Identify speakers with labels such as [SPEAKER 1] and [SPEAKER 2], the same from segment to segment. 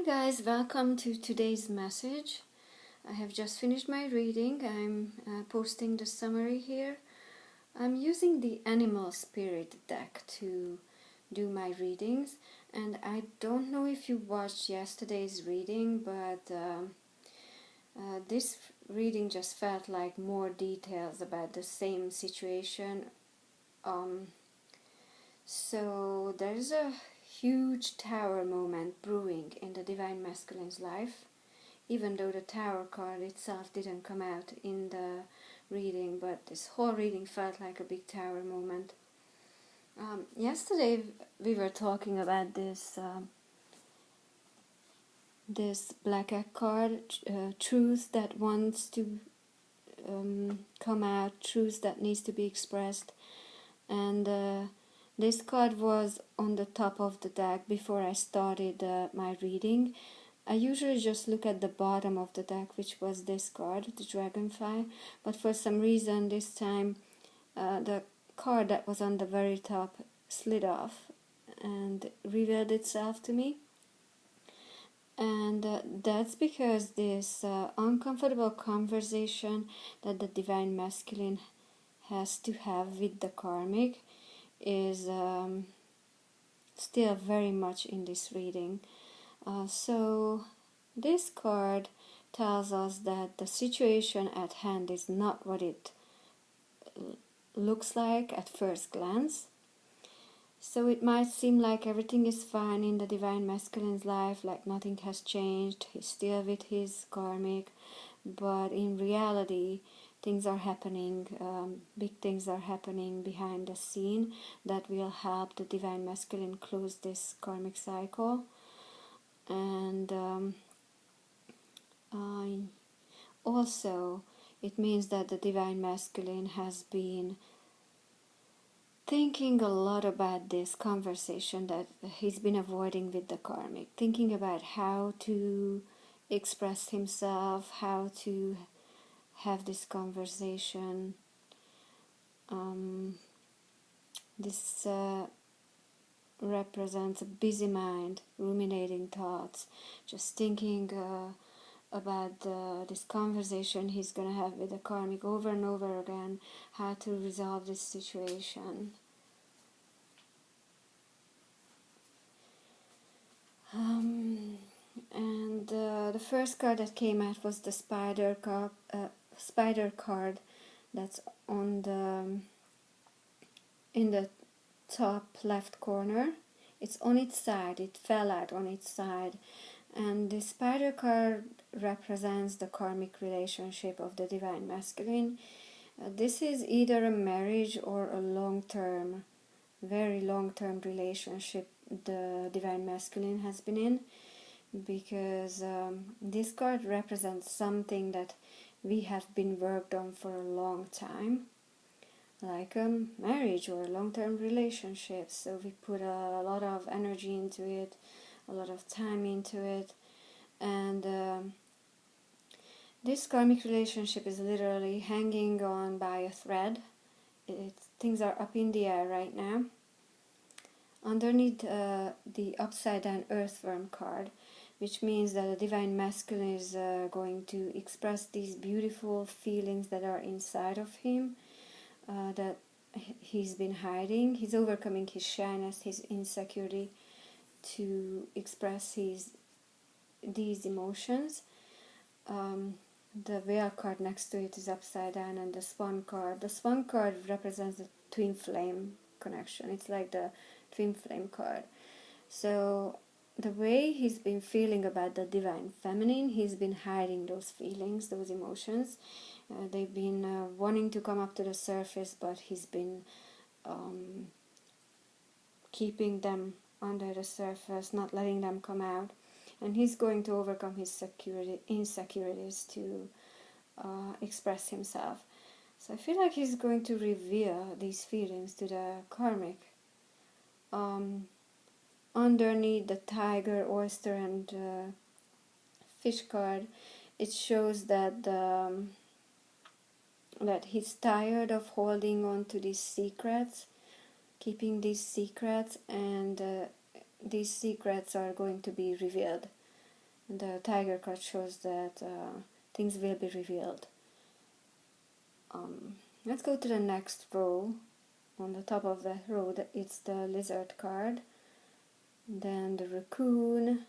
[SPEAKER 1] Hi guys, welcome to today's message. I have just finished my reading. I'm posting the summary here. I'm using the Animal Spirit deck to do my readings, and I don't know if you watched yesterday's reading, but this reading just felt like more details about the same situation. So there's a huge tower moment brewing in the Divine Masculine's life, even though the tower card itself didn't come out in the reading, but this whole reading felt like a big tower moment. Yesterday we were talking about this black egg card, truth that wants to come out, truth that needs to be expressed, and this card was on the top of the deck before I started my reading. I usually just look at the bottom of the deck, which was this card, the Dragonfly, but for some reason this time the card that was on the very top slid off and revealed itself to me. And that's because this uncomfortable conversation that the Divine Masculine has to have with the karmic is still very much in this reading. So this card tells us that the situation at hand is not what it looks like at first glance. So it might seem like everything is fine in the Divine Masculine's life, like nothing has changed, he's still with his karmic, but in reality things are happening, big things are happening behind the scene that will help the Divine Masculine close this karmic cycle. And also it means that the Divine Masculine has been thinking a lot about this conversation that he's been avoiding with the karmic, thinking about how to express himself, how to have this conversation. This represents a busy mind, ruminating thoughts, just thinking about this conversation he's going to have with the karmic over and over again, how to resolve this situation. And the first card that came out was the spider card that's on in the top left corner. It's on its side, it fell out on its side, and the spider card represents the karmic relationship of the Divine Masculine. This is either a marriage or a long-term, very long-term relationship the Divine Masculine has been in, because this card represents something that we have been worked on for a long time, like a marriage or a long-term relationship. So we put a lot of energy into it, a lot of time into it, and this karmic relationship is literally hanging on by a thread. Things are up in the air right now. Underneath the upside down earthworm card, which means that the Divine Masculine is going to express these beautiful feelings that are inside of him, that he's been hiding. He's overcoming his shyness, his insecurity, to express these emotions. The whale card next to it is upside down, and the swan card. The swan card represents the Twinflame connection. It's like the Twinflame card. So the way he's been feeling about the Divine Feminine, he's been hiding those feelings, those emotions. They've been wanting to come up to the surface, but he's been keeping them under the surface, not letting them come out. And he's going to overcome his insecurities to express himself. So I feel like he's going to reveal these feelings to the karmic. Underneath the tiger, oyster, and fish card, it shows that that he's tired of holding on to these secrets, keeping these secrets, and these secrets are going to be revealed The tiger card shows that things will be revealed. Let's go to the next row. On the top of that row, it's the lizard card, then the raccoon.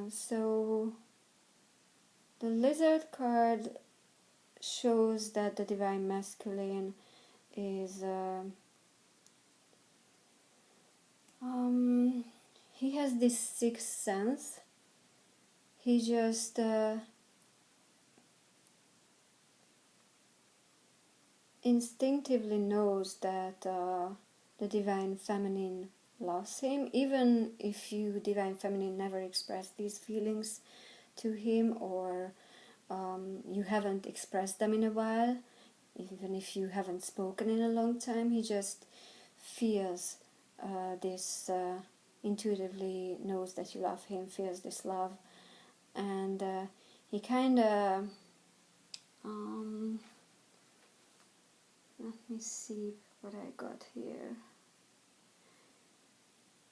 [SPEAKER 1] So the lizard card shows that the divine masculine is he has this sixth sense. He just instinctively knows that the divine feminine loves him, even if you divine feminine never expressed these feelings to him, or you haven't expressed them in a while, even if you haven't spoken in a long time. He just feels this, intuitively knows that you love him, feels this love, and he kind of let me see what I got here.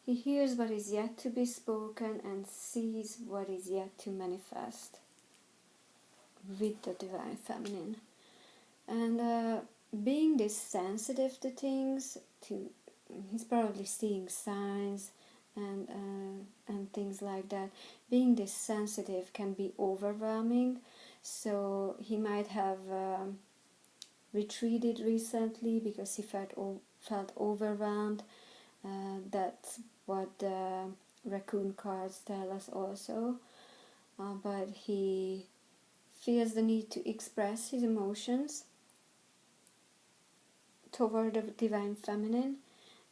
[SPEAKER 1] He hears what is yet to be spoken and sees what is yet to manifest with the divine feminine. And being this sensitive to things, he's probably seeing signs and things like that. Being this sensitive can be overwhelming, so he might have retreated recently because he felt overwhelmed. That's what the raccoon cards tell us also. But he feels the need to express his emotions toward the divine feminine,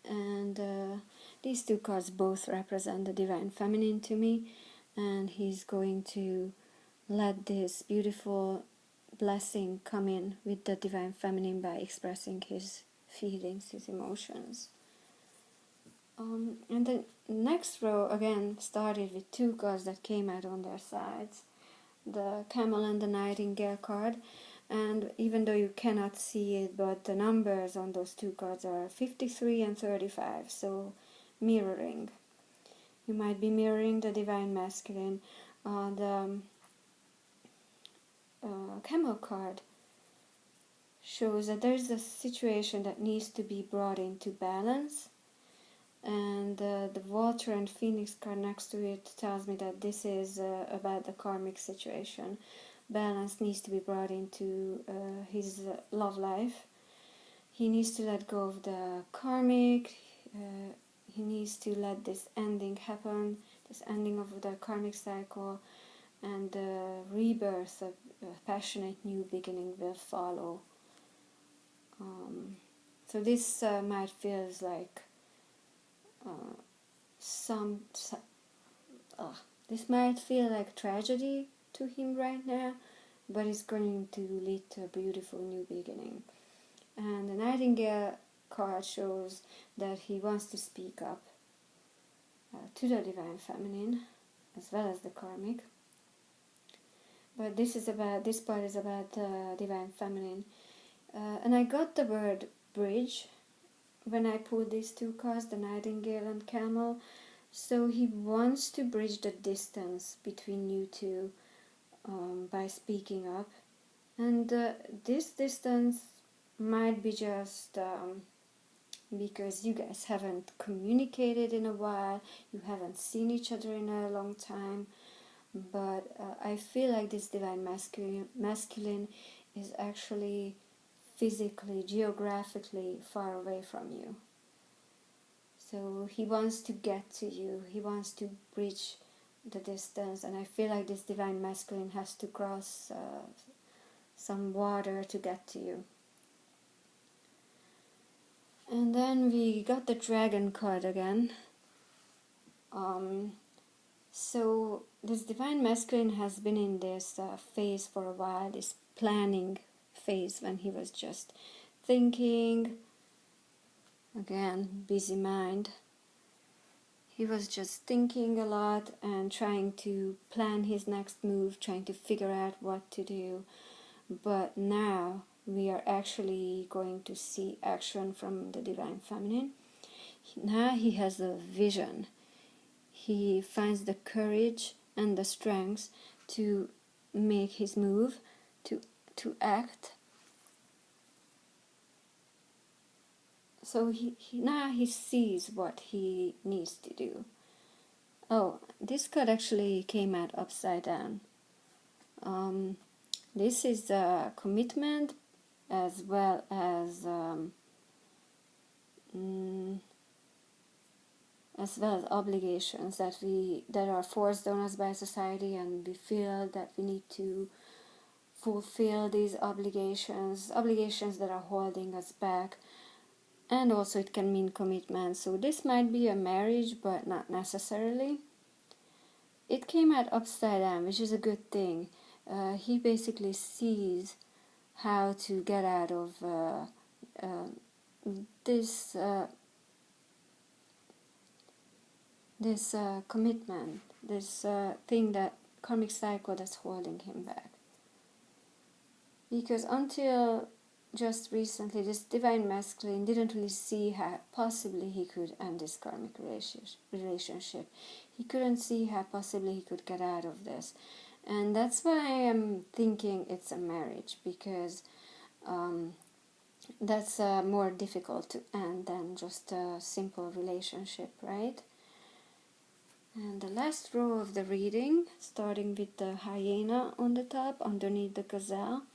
[SPEAKER 1] and these two cards both represent the divine feminine to me, and he's going to let this beautiful blessing come in with the divine feminine by expressing his feelings, his emotions. And the next row again started with two cards that came out on their sides, the camel and the nightingale card, and even though you cannot see it, but the numbers on those two cards are 53 and 35, so mirroring. You might be mirroring the divine masculine. The camel card shows that there's a situation that needs to be brought into balance, and the vulture and phoenix card next to it tells me that this is about the karmic situation. Balance needs to be brought into his love life. He needs to let go of the karmic. He needs to let this ending happen, this ending of the karmic cycle, and the rebirth of a passionate new beginning will follow. So this might feel like this might feel like tragedy to him right now, but it's going to lead to a beautiful new beginning. And the nightingale card shows that he wants to speak up to the divine feminine as well as the karmic. But this part is about the divine feminine. And I got the word bridge when I pulled these two cards, the nightingale and camel. So he wants to bridge the distance between you two by speaking up. And this distance might be just because you guys haven't communicated in a while, you haven't seen each other in a long time. But I feel like this divine masculine is actually physically, geographically far away from you. So he wants to get to you, he wants to bridge the distance, and I feel like this divine masculine has to cross some water to get to you. And then we got the dragon card again. So this divine masculine has been in this phase for a while, this planning phase when he was just thinking. Again, busy mind. He was just thinking a lot and trying to plan his next move, trying to figure out what to do. But now we are actually going to see action from the divine feminine. Now he has a vision. he finds the courage and the strength to make his move, to act. So now he sees what he needs to do. Oh, this card actually came out upside down. This is a commitment as well as obligations that are forced on us by society, and we feel that we need to fulfill these obligations that are holding us back. And also it can mean commitment. So this might be a marriage, but not necessarily. It came out upside down, which is a good thing. He basically sees how to get out of this commitment, this thing, that karmic cycle that's holding him back. Because until just recently, this divine masculine didn't really see how possibly he could end this karmic relationship. He couldn't see how possibly he could get out of this. And that's why I am thinking it's a marriage, because that's more difficult to end than just a simple relationship, right? And the last row of the reading, starting with the hyena on the top, underneath the gazelle,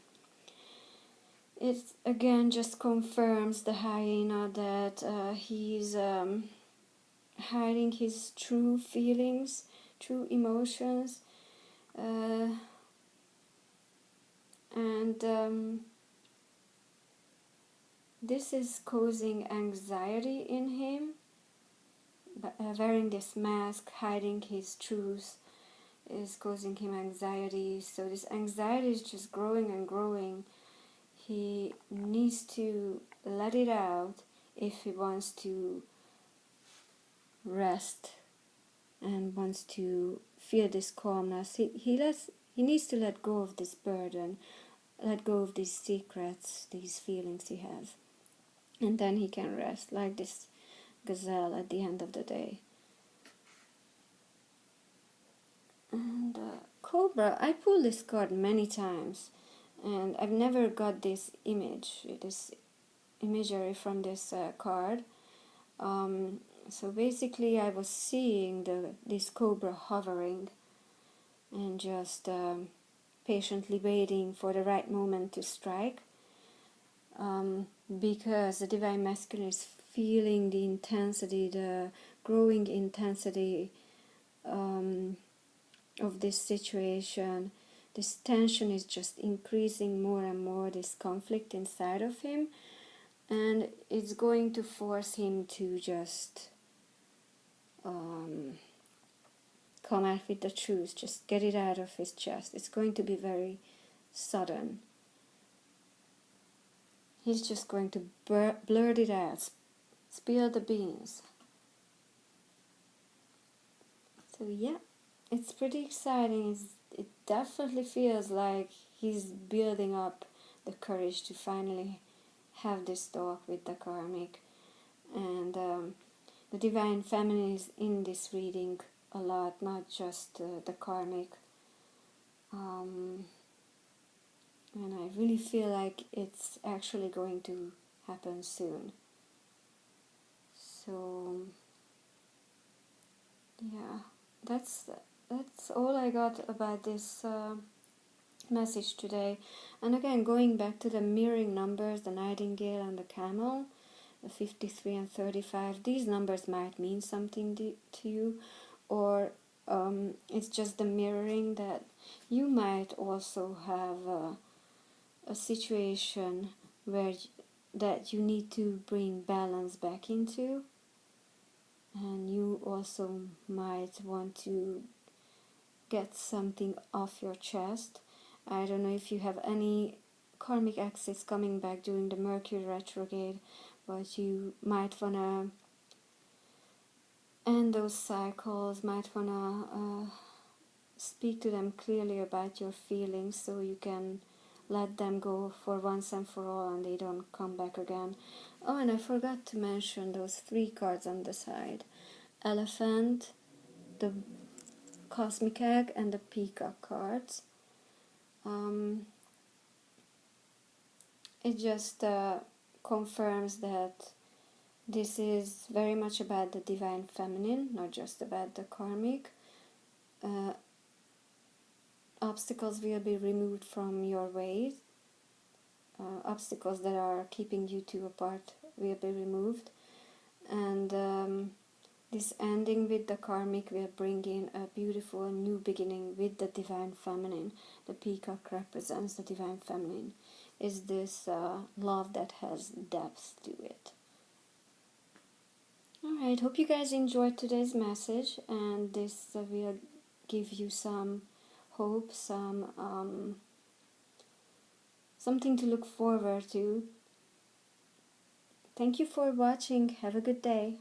[SPEAKER 1] it again just confirms the hyena that he's hiding his true feelings, true emotions, and this is causing anxiety in him. Wearing this mask, hiding his truth, is causing him anxiety. So this anxiety is just growing and growing. He needs to let it out if he wants to rest and wants to feel this calmness. He needs to let go of this burden, let go of these secrets, these feelings he has, and then he can rest like this gazelle at the end of the day. And Cobra, I pulled this card many times, and I've never got this imagery from this card. So basically I was seeing this cobra hovering and just patiently waiting for the right moment to strike, because the divine masculine is feeling the intensity, the growing intensity of this situation. This tension is just increasing more and more, this conflict inside of him, and it's going to force him to just come out with the truth, just get it out of his chest. It's going to be very sudden. He's just going to blurt it out, spill the beans. So yeah, it's pretty exciting. It definitely feels like he's building up the courage to finally have this talk with the karmic. And the divine feminine is in this reading a lot, not just the karmic. And I really feel like it's actually going to happen soon. So yeah, that's all I got about this message today. And again, going back to the mirroring numbers, the nightingale and the camel, the 53 and 35, these numbers might mean something to you, or it's just the mirroring that you might also have a situation that you need to bring balance back into, and you also might want to get something off your chest. I don't know if you have any karmic axis coming back during the Mercury retrograde, but you might want to end those cycles, might want to speak to them clearly about your feelings so you can let them go for once and for all and they don't come back again. Oh, and I forgot to mention those 3 cards on the side. Elephant, the Cosmic Egg and the Peacock cards. It just confirms that this is very much about the Divine Feminine, not just about the karmic. Obstacles will be removed from your way. Obstacles that are keeping you two apart will be removed. And this ending with the karmic will bring in a beautiful new beginning with the Divine Feminine. The peacock represents the Divine Feminine. Is this love that has depth to it. Alright, hope you guys enjoyed today's message, and this will give you some hope, something to look forward to. Thank you for watching. Have a good day.